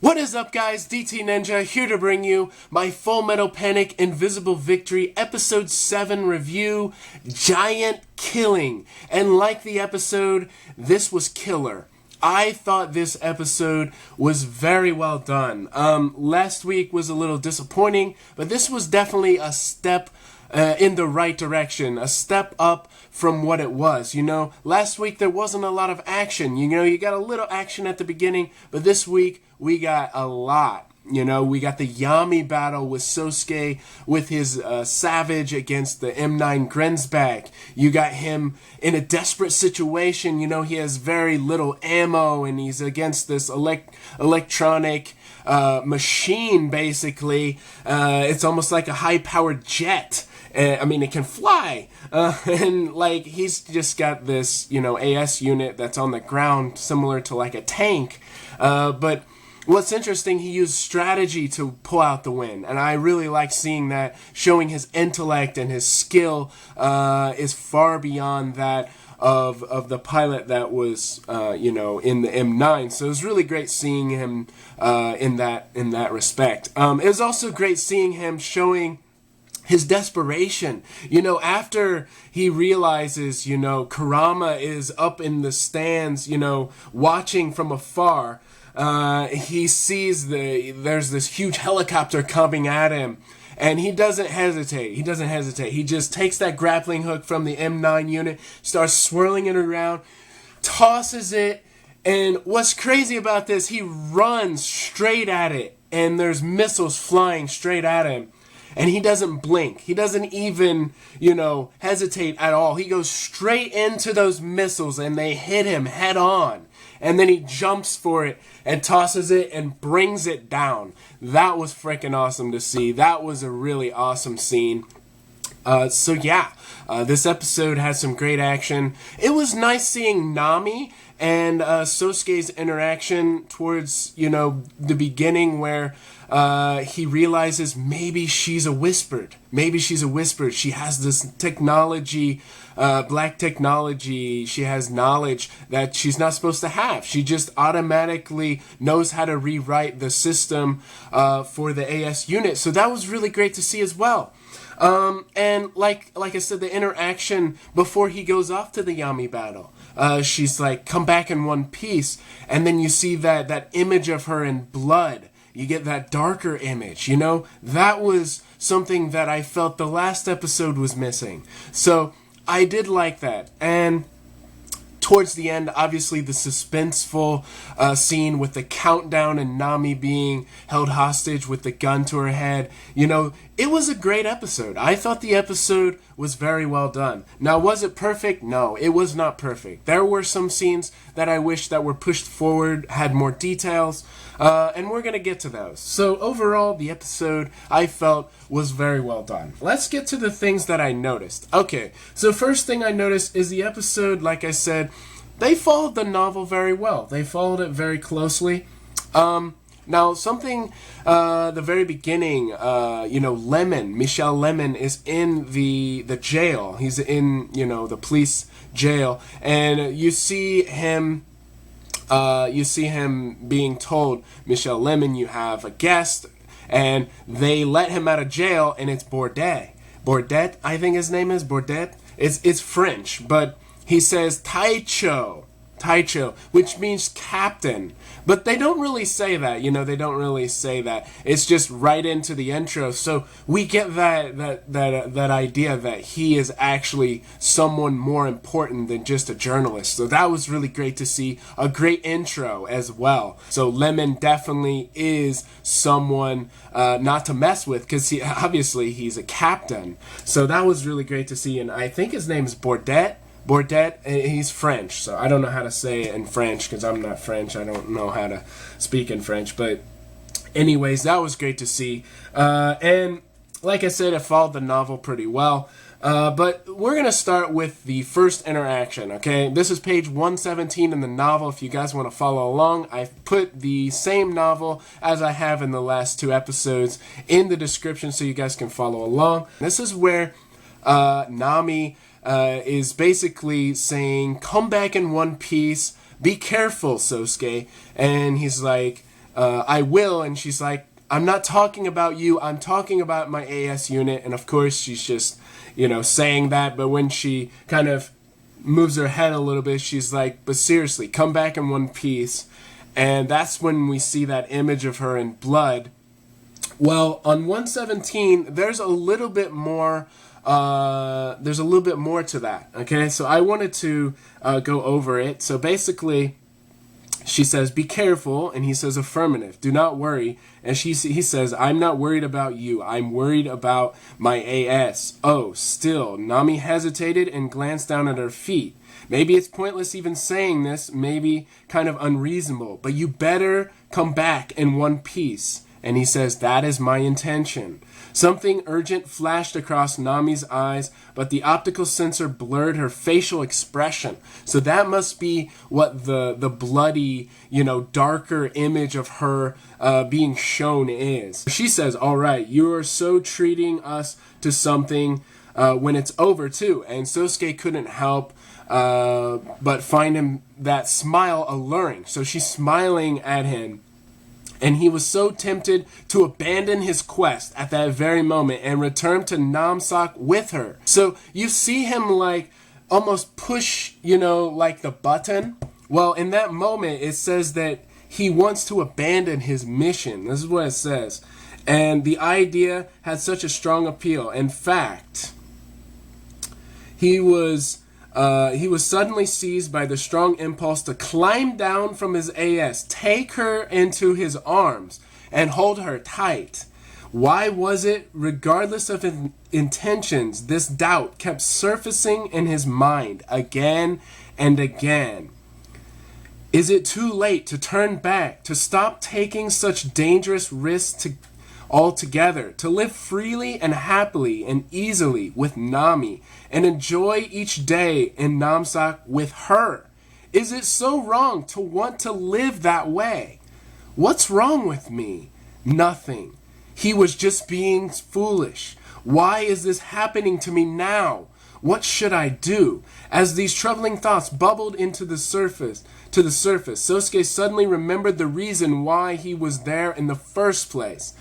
What is up, guys? DT Ninja here to bring you my Full Metal Panic Invisible Victory Episode 7 review, Giant Killing. And like the episode, this was killer. I thought this episode was very well done. Last week was a little disappointing, but this was definitely a step in the right direction, a step up from what it was. You know, last week there wasn't a lot of action. You know, you got a little action at the beginning, but this week we got a lot. You know, we got the Yami Battle with Sosuke with his Savage against the M9 Grenzback. You got him in a desperate situation. You know, he has very little ammo and he's against this electronic machine, basically. It's almost like a high-powered jet. I mean, it can fly. And, like, he's just got this, you know, AS unit that's on the ground, similar to, like, a tank. But what's interesting, he used strategy to pull out the win. And I really like seeing that, showing his intellect and his skill is far beyond that of the pilot that was, you know, in the M9. So it was really great seeing him in that respect. It was also great seeing him showing his desperation, you know, after he realizes, you know, Kurama is up in the stands, you know, watching from afar. He sees there's this huge helicopter coming at him, and he doesn't hesitate. He just takes that grappling hook from the M9 unit, starts swirling it around, tosses it, and what's crazy about this, he runs straight at it, and there's missiles flying straight at him. And he doesn't blink. He doesn't even, you know, hesitate at all. He goes straight into those missiles and they hit him head on. And then he jumps for it and tosses it and brings it down. That was freaking awesome to see. That was a really awesome scene. This episode had some great action. It was nice seeing Nami and Sosuke's interaction towards, you know, the beginning where he realizes maybe she's a whispered. She has this technology, black technology. She has knowledge that she's not supposed to have. She just automatically knows how to rewrite the system for the AS unit. So that was really great to see as well. And like I said, the interaction before he goes off to the Yami Battle. She's like, come back in one piece. And then you see that image of her in blood. You get that darker image, you know? That was something that I felt the last episode was missing. So I did like that. And towards the end, obviously the suspenseful scene with the countdown and Nami being held hostage with the gun to her head. You know, it was a great episode. I thought the episode was very well done. Now, was it perfect? No, it was not perfect. There were some scenes that I wish that were pushed forward, had more details, and we're going to get to those. So overall, the episode, I felt, was very well done. Let's get to the things that I noticed. Okay, so first thing I noticed is the episode, like I said, they followed the novel very well. They followed it very closely. Now, something, the very beginning, you know, Michelle Lemon is in the jail. He's in, you know, the police jail. And you see him being told, Michelle Lemon, you have a guest. And they let him out of jail, and it's Bordet. Bordet, I think his name is Bordet. It's French, but he says Taicho, which means captain. But they don't really say that, you know, It's just right into the intro. So we get that idea that he is actually someone more important than just a journalist. So that was really great to see. A great intro as well. So Lemon definitely is someone not to mess with, because obviously he's a captain. So that was really great to see. And I think his name is Bordet, he's French, so I don't know how to say it in French because I'm not French. I don't know how to speak in French, but anyways, that was great to see. And like I said, it followed the novel pretty well. But we're going to start with the first interaction, okay? This is page 117 in the novel. If you guys want to follow along, I've put the same novel as I have in the last two episodes in the description so you guys can follow along. This is where Nami is basically saying, come back in one piece, be careful, Sosuke. And he's like, I will. And she's like, I'm not talking about you. I'm talking about my AS unit. And of course, she's just, saying that. But when she kind of moves her head a little bit, she's like, but seriously, come back in one piece. And that's when we see that image of her in blood. Well, on 117, there's a little bit more. There's a little bit more to that. Okay, so I wanted to go over it. So basically, she says, "Be careful," and he says, "Affirmative. Do not worry." And he says, "I'm not worried about you. I'm worried about my AS." Oh, still, Nami hesitated and glanced down at her feet. Maybe it's pointless even saying this, maybe kind of unreasonable, but you better come back in one piece. And he says, "That is my intention." Something urgent flashed across Nami's eyes, but the optical sensor blurred her facial expression. So that must be what the bloody, darker image of her being shown is. She says, "All right, you are so treating us to something when it's over too." And Sosuke couldn't help but find him that smile alluring. So she's smiling at him. And he was so tempted to abandon his quest at that very moment and return to Namsak with her. So you see him like almost push, like the button. Well, in that moment, it says that he wants to abandon his mission. This is what it says. And the idea had such a strong appeal. In fact, he was suddenly seized by the strong impulse to climb down from his AS, take her into his arms, and hold her tight. Why was it, regardless of his intentions, this doubt kept surfacing in his mind again and again? Is it too late to turn back, to stop taking such dangerous risks altogether, to live freely and happily and easily with Nami, and enjoy each day in Namsak with her? Is it so wrong to want to live that way? What's wrong with me? Nothing. He was just being foolish. Why is this happening to me now? What should I do? As these troubling thoughts bubbled to the surface, Sosuke suddenly remembered the reason why he was there in the first place.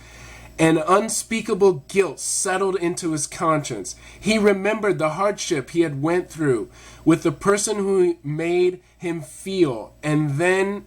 An unspeakable guilt settled into his conscience. He remembered the hardship he had went through with the person who made him feel, and then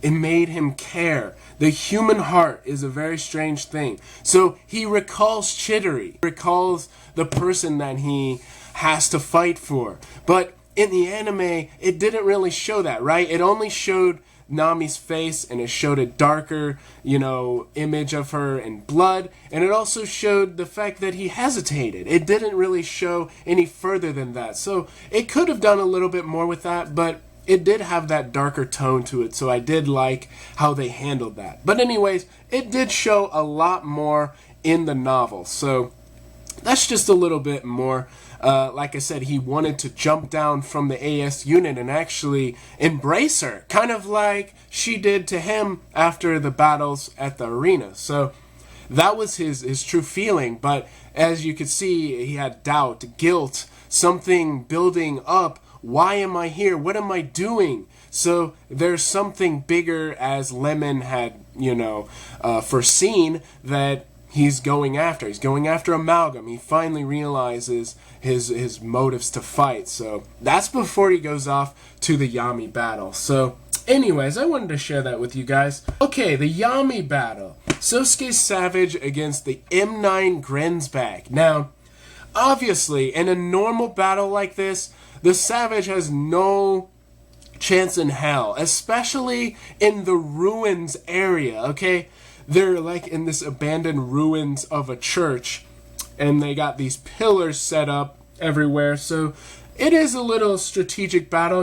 it made him care. The human heart is a very strange thing. So he recalls Chidori, recalls the person that he has to fight for. But in the anime, it didn't really show that, right? It only showed Nami's face, and it showed a darker, image of her in blood, and it also showed the fact that he hesitated. It didn't really show any further than that. So it could have done a little bit more with that, but it did have that darker tone to it, so I did like how they handled that. But anyways, it did show a lot more in the novel, so that's just a little bit more. Like I said, he wanted to jump down from the AS unit and actually embrace her, kind of like she did to him after the battles at the arena. So that was his true feeling. But as you could see, he had doubt, guilt, something building up. Why am I here? What am I doing? So there's something bigger, as Lemon had, foreseen, that he's going after. He's going after Amalgam. He finally realizes his motives to fight. So that's before he goes off to the Yami battle. So anyways, I wanted to share that with you guys. Okay, the Yami battle. Sosuke Savage against the M9 Grenzbag. Now, obviously, in a normal battle like this, the Savage has no chance in hell, especially in the ruins area, okay? They're like in this abandoned ruins of a church, and they got these pillars set up everywhere, so it is a little strategic battle,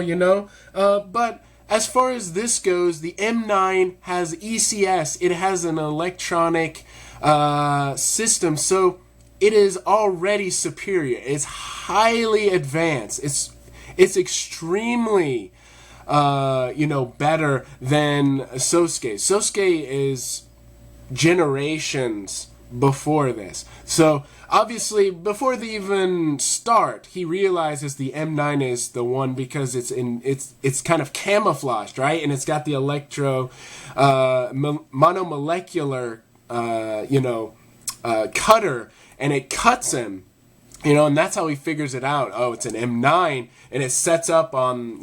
but as far as this goes, the M9 has ECS. It has an electronic system, so it is already superior. It's highly advanced. It's extremely better than Sosuke. Sosuke is generations before this. So obviously, before they even start, he realizes the M9 is the one because it's kind of camouflaged, right? And it's got the monomolecular cutter, and it cuts him. And that's how he figures it out. Oh, it's an M9, and it sets up on,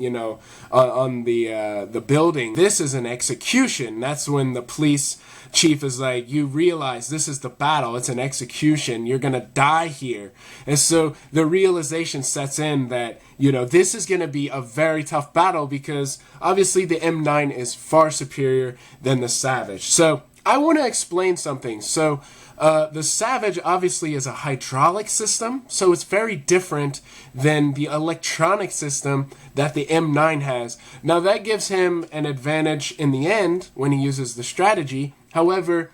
on the building. This is an execution. That's when the police chief is like, you realize this is the battle. It's an execution. You're going to die here. And so the realization sets in that, this is going to be a very tough battle because obviously the M9 is far superior than the Savage. So I want to explain something. So the Savage obviously is a hydraulic system, so it's very different than the electronic system that the M9 has. Now that gives him an advantage in the end when he uses the strategy. However,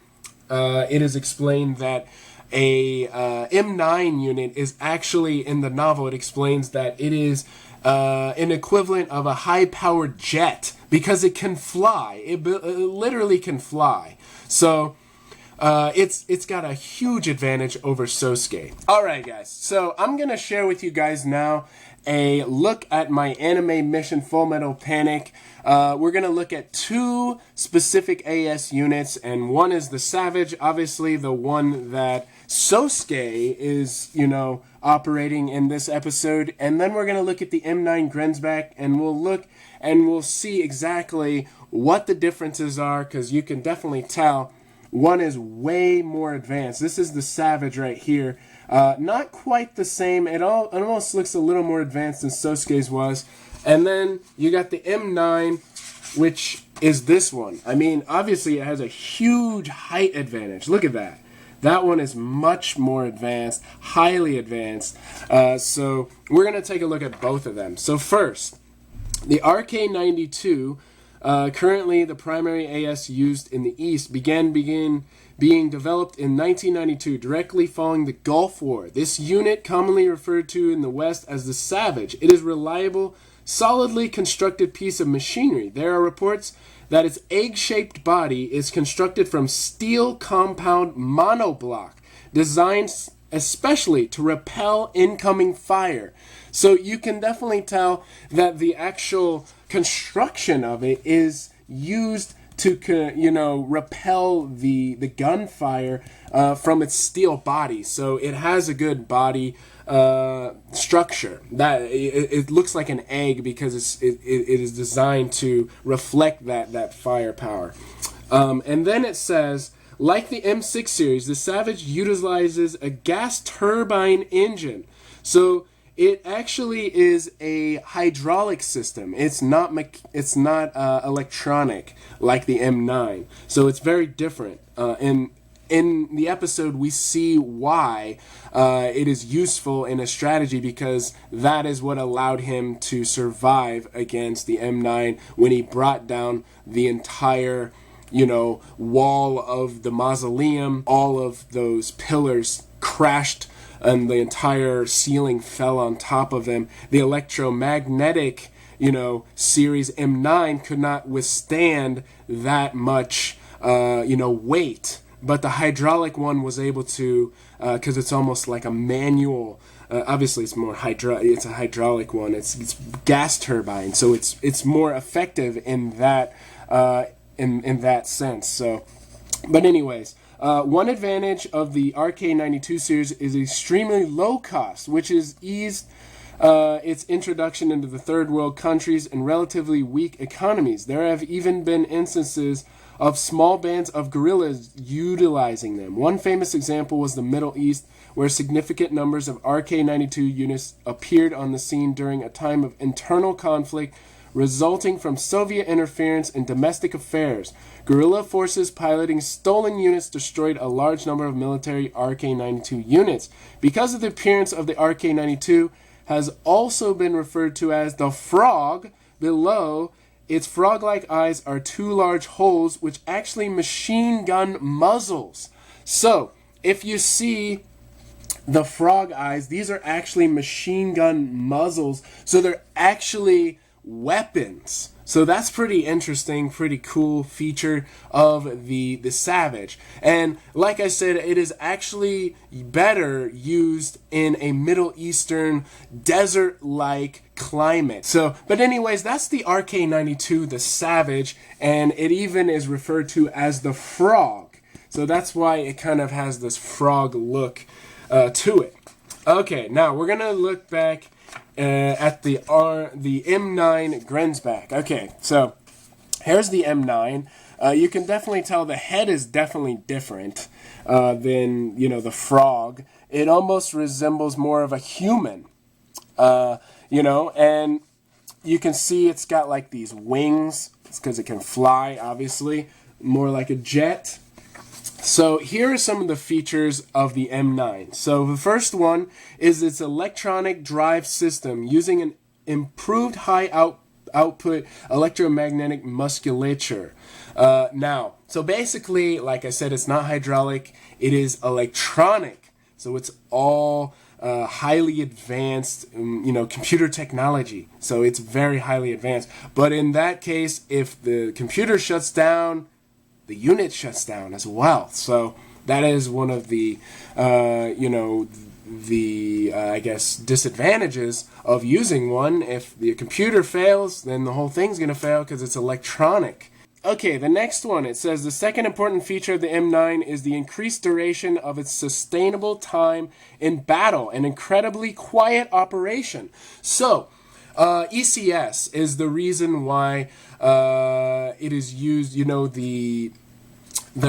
it is explained that a M9 unit is actually, in the novel, it explains that it is an equivalent of a high-powered jet because it can fly. It literally can fly. So it's got a huge advantage over Sosuke. Alright guys, so I'm going to share with you guys now a look at my anime mission Full Metal Panic. We're going to look at two specific AS units, and one is the Savage, obviously the one that Sosuke is, operating in this episode. And then we're going to look at the M9 Grenzback, and we'll see exactly what the differences are, because you can definitely tell one is way more advanced. This is the Savage right here. Not quite the same. It almost looks a little more advanced than Sosuke's was. And then you got the M9, which is this one. I mean, obviously it has a huge height advantage. Look at that. That one is much more advanced, highly advanced. So we're going to take a look at both of them. So first, the Arcane 92, currently the primary AS used in the East, began being developed in 1992, directly following the Gulf War. This unit, commonly referred to in the West as the Savage, it is reliable, solidly constructed piece of machinery. There are reports that its egg-shaped body is constructed from steel compound monoblock, designed especially to repel incoming fire. So you can definitely tell that the actual construction of it is used to, repel the gunfire from its steel body. So it has a good body structure. That it looks like an egg because it is designed to reflect that firepower. And then it says, like the M6 series, the Savage utilizes a gas turbine engine. So it actually is a hydraulic system. It's not electronic like the M9. So it's very different. In the episode, we see why it is useful in a strategy, because that is what allowed him to survive against the M9 when he brought down the entire, wall of the mausoleum. All of those pillars crashed and the entire ceiling fell on top of him. The electromagnetic, series M9 could not withstand that much, weight. But the hydraulic one was able to, because it's almost like a manual. Obviously, it's more it's a hydraulic one. It's gas turbine, so it's more effective in that in that sense. So, but anyways, one advantage of the Arcane 92 series is extremely low cost, which is eased its introduction into the third world countries and relatively weak economies. There have even been instances of small bands of guerrillas utilizing them. One famous example was the Middle East, where significant numbers of RK-92 units appeared on the scene during a time of internal conflict resulting from Soviet interference in domestic affairs. Guerrilla forces piloting stolen units destroyed a large number of military RK-92 units. Because of the appearance of the RK-92 has also been referred to as the frog below. Its frog-like eyes are two large holes which actually machine gun muzzles. So, if you see the frog eyes, these are actually machine gun muzzles. So they're actually weapons. So that's pretty interesting, pretty cool feature of the Savage. And like I said, it is actually better used in a Middle Eastern desert-like climate. So, but anyways, that's the Arcane 92, the Savage, and it even is referred to as the Frog. So that's why it kind of has this frog look to it. Okay, now we're gonna look back at the M9 Grenzback. Okay, so here's the M9. You can definitely tell the head is definitely different than, the frog. It almost resembles more of a human, and you can see it's got like these wings. It's because it can fly, obviously, more like a jet. So here are some of the features of the M9. So the first one is its electronic drive system using an improved high output electromagnetic musculature. So basically, like I said, it's not hydraulic, it is electronic. So it's all highly advanced, computer technology. So it's very highly advanced. But in that case, if the computer shuts down, the unit shuts down as well. So that is one of the, I guess, disadvantages of using one. If the computer fails, then the whole thing's going to fail because it's electronic. Okay, the next one, it says the second important feature of the M9 is the increased duration of its sustainable time in battle, an incredibly quiet operation. So, ECS is the reason why it is used, the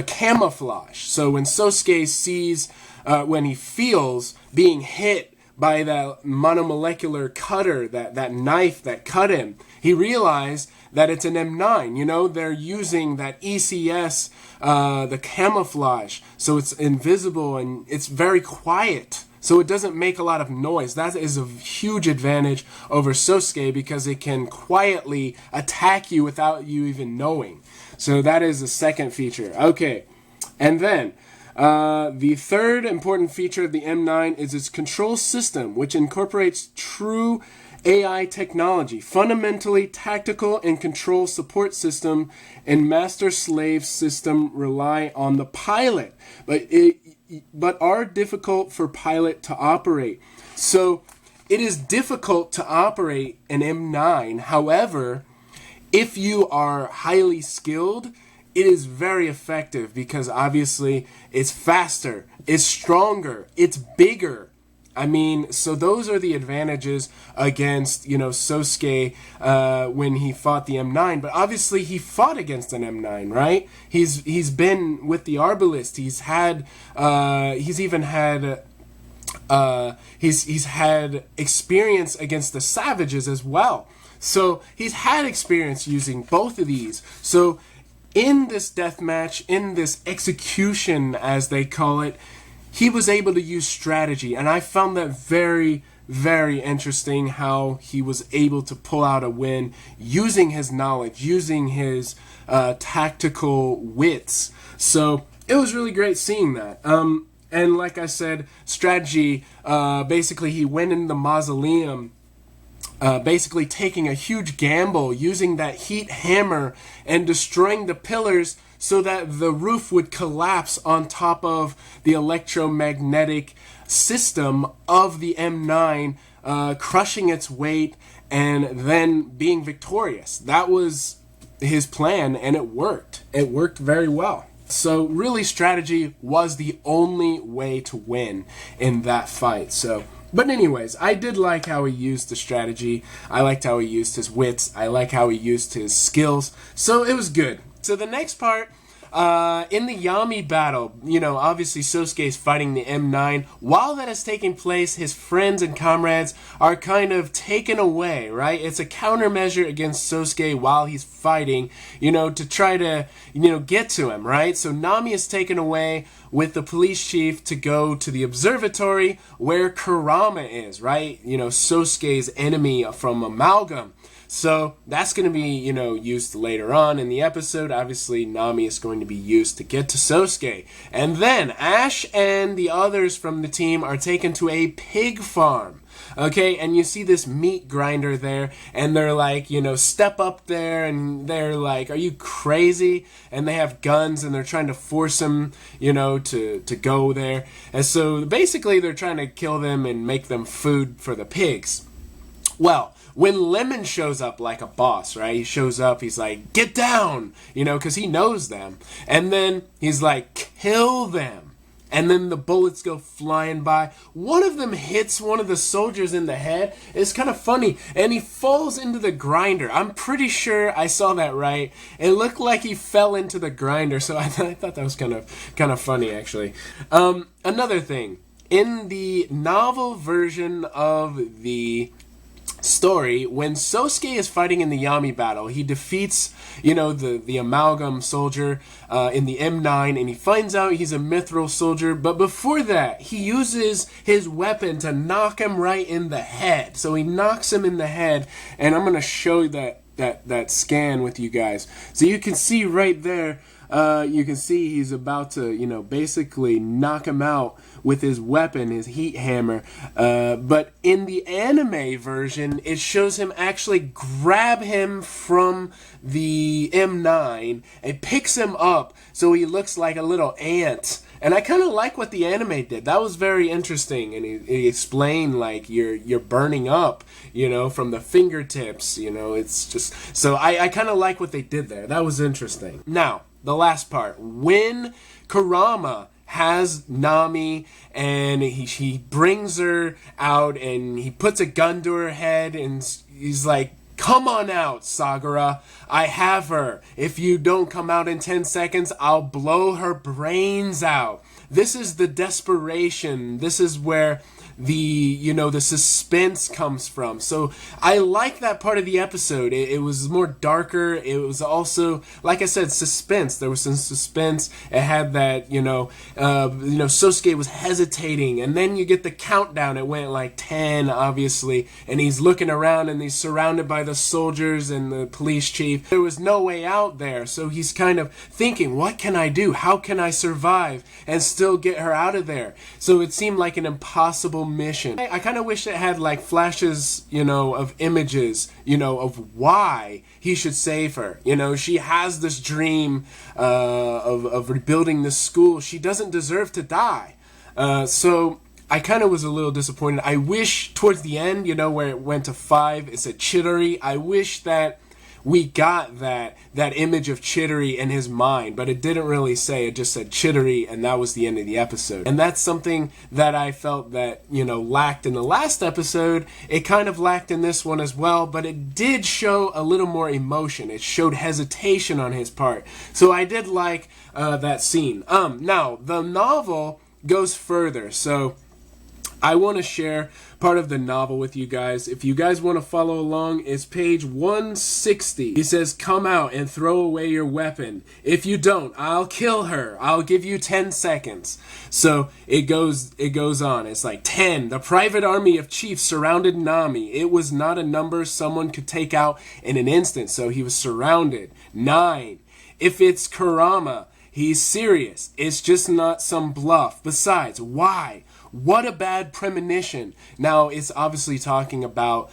camouflage. So when Sosuke sees, when he feels being hit by that monomolecular cutter, that knife that cut him, he realized that it's an M9. They're using that ECS, the camouflage, so it's invisible and it's very quiet. So it doesn't make a lot of noise. That is a huge advantage over Sosuke because it can quietly attack you without you even knowing. So that is the second feature. Okay, and then the third important feature of the M9 is its control system, which incorporates true AI technology, fundamentally tactical and control support system, and master-slave system rely on the pilot, but are difficult for pilot to operate. So it is difficult to operate an M9. However, if you are highly skilled, it is very effective because obviously it's faster, it's stronger, it's bigger. So those are the advantages against, Sosuke when he fought the M9. But obviously he fought against an M9, right? He's been with the Arbalist. He's had experience against the Savages as well. So he's had experience using both of these. So in this deathmatch, in this execution, as they call it, he was able to use strategy, and I found that very, very interesting how he was able to pull out a win using his knowledge, using his tactical wits. So it was really great seeing that. And like I said, strategy, basically he went in the mausoleum, basically taking a huge gamble, using that heat hammer and destroying the pillars so that the roof would collapse on top of the electromagnetic system of the M9, crushing its weight and then being victorious. That was his plan, and it worked. It worked very well. So really, strategy was the only way to win in that fight. But anyways, I did like how he used the strategy. I liked how he used his wits. I like how he used his skills. So it was good. So the next part, in the Yami battle, obviously Sosuke is fighting the M9. While that is taking place, his friends and comrades are kind of taken away, right? It's a countermeasure against Sosuke while he's fighting, to try to, get to him, right? So Nami is taken away with the police chief to go to the observatory where Kurama is, right? Sosuke's enemy from Amalgam. So that's going to be, used later on in the episode. Obviously, Nami is going to be used to get to Sosuke. And then Ash and the others from the team are taken to a pig farm. Okay, and you see this meat grinder there, and they're like, step up there, and they're like, are you crazy? And they have guns, and they're trying to force him, to go there. And so basically they're trying to kill them and make them food for the pigs. Well, when Lemon shows up like a boss, right? He shows up, he's like, get down, because he knows them. And then he's like, kill them. And then the bullets go flying by. One of them hits one of the soldiers in the head. It's kind of funny. And he falls into the grinder. I'm pretty sure I saw that right. It looked like he fell into the grinder. So I thought that was kind of funny, actually. Another thing. In the novel version of the story, when Sosuke is fighting in the Yami Battle, he defeats, the amalgam soldier in the M9, and he finds out he's a mithril soldier. But before that, he uses his weapon to knock him right in the head. So he knocks him in the head, and I'm going to show you that scan with you guys. So you can see right there, you can see he's about to, basically knock him out with his weapon, his heat hammer. But in the anime version, it shows him actually grab him from the M9 and picks him up so he looks like a little ant. And I kind of like what the anime did. That was very interesting. And he explained, like, you're burning up, from the fingertips. It's just... So I kind of like what they did there. That was interesting. Now, the last part. When Kurama has Nami and he brings her out and he puts a gun to her head and he's like, come on out, Sagara. I have her. If you don't come out in 10 seconds, I'll blow her brains out. This is the desperation. This is where the suspense comes from. So I like that part of the episode. It was more darker. It was also, like I said, suspense. There was some suspense. It had that, Sosuke was hesitating, and then you get the countdown. It went like 10, obviously, and he's looking around and he's surrounded by the soldiers and the police chief. There was no way out there, so he's kind of thinking, what can I do? How can I survive and still get her out of there? So it seemed like an impossible mission. I kind of wish it had like flashes, of images, of why he should save her. She has this dream of rebuilding this school. She doesn't deserve to die. So I kind of was a little disappointed. I wish towards the end, where it went to 5, it said Chidori. I wish that we got that image of Chidori in his mind, but it didn't really say. It just said Chidori, and that was the end of the episode. And that's something that I felt that, lacked in the last episode. It kind of lacked in this one as well, but it did show a little more emotion. It showed hesitation on his part. So I did like that scene. Now, the novel goes further, so I want to share part of the novel with you guys. If you guys want to follow along, it's page 160. He says, come out and throw away your weapon. If you don't, I'll kill her. I'll give you 10 seconds. So it goes on. It's like 10. The private army of chiefs surrounded Nami. It was not a number someone could take out in an instant, so he was surrounded. 9. If it's Kurama, he's serious. It's just not some bluff. Besides, why? What a bad premonition. Now, it's obviously talking about,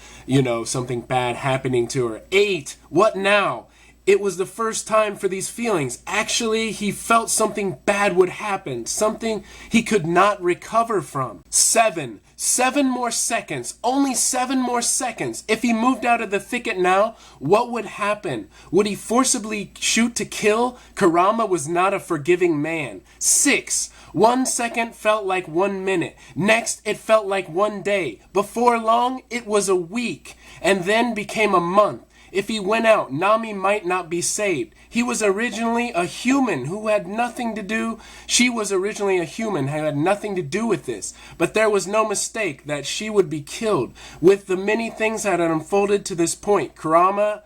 something bad happening to her. 8. What now? It was the first time for these feelings. Actually, he felt something bad would happen. Something he could not recover from. 7. 7 more seconds. Only 7 more seconds. If he moved out of the thicket now, what would happen? Would he forcibly shoot to kill? Kurama was not a forgiving man. 6. 1 second felt like 1 minute. Next, it felt like 1 day. Before long, it was a week, and then became a month. If he went out, Nami might not be saved. He was originally a human who had nothing to do. She was originally a human who had nothing to do with this. But there was no mistake that she would be killed. With the many things that had unfolded to this point, Kurama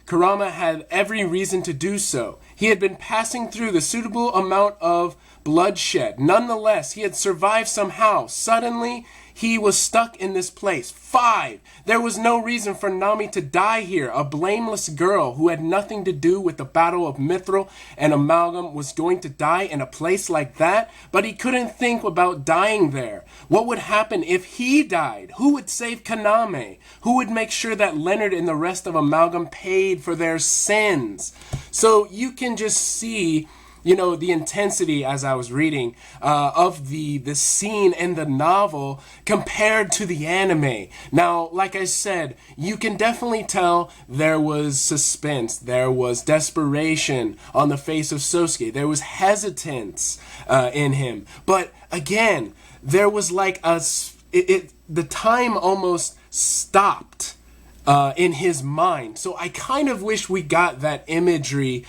had every reason to do so. He had been passing through the suitable amount of bloodshed. Nonetheless, he had survived somehow. Suddenly, he was stuck in this place. 5. There was no reason for Nami to die here. A blameless girl who had nothing to do with the Battle of Mithril and Amalgam was going to die in a place like that, but he couldn't think about dying there. What would happen if he died? Who would save Kaname? Who would make sure that Leonard and the rest of Amalgam paid for their sins? So you can just see, you know, the intensity as I was reading of the scene in the novel compared to the anime. Now, like I said, you can definitely tell there was suspense, there was desperation on the face of Sosuke, there was hesitance in him. But again, there was like the time almost stopped in his mind. So I kind of wish we got that imagery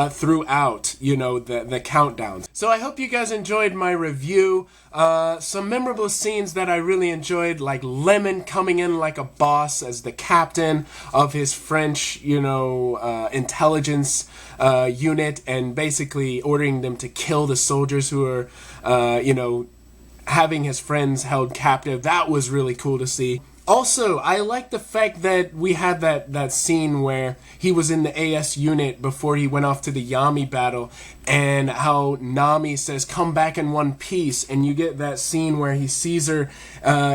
throughout, you know, the countdowns. So I hope you guys enjoyed my review. Some memorable scenes that I really enjoyed, like Lemon coming in like a boss as the captain of his French, you know, intelligence unit, and basically ordering them to kill the soldiers who are, you know, having his friends held captive. That was really cool to see. Also, I like the fact that we had that scene where he was in the AS unit before he went off to the Yami battle, and how Nami says, "Come back in one piece," and you get that scene where he sees her,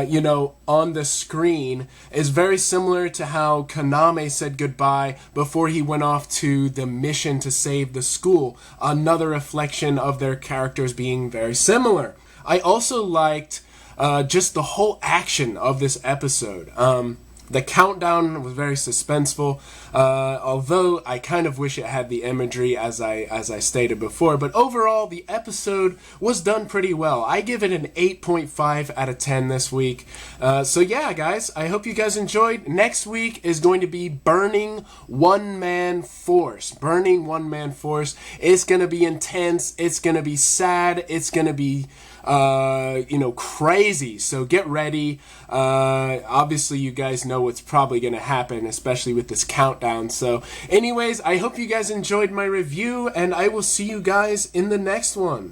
you know, on the screen, is very similar to how Kaname said goodbye before he went off to the mission to save the school. Another reflection of their characters being very similar. I also liked just the whole action of this episode. The countdown was very suspenseful, although I kind of wish it had the imagery as I stated before. But overall, the episode was done pretty well. I give it an 8.5 out of 10 this week. So yeah, guys, I hope you guys enjoyed. Next week is going to be Burning One Man Force. Burning One Man Force. It's going to be intense. It's going to be sad. It's going to be you know, crazy. So get ready. Obviously you guys know what's probably going to happen, especially with this countdown. So anyways, I hope you guys enjoyed my review, and I will see you guys in the next one.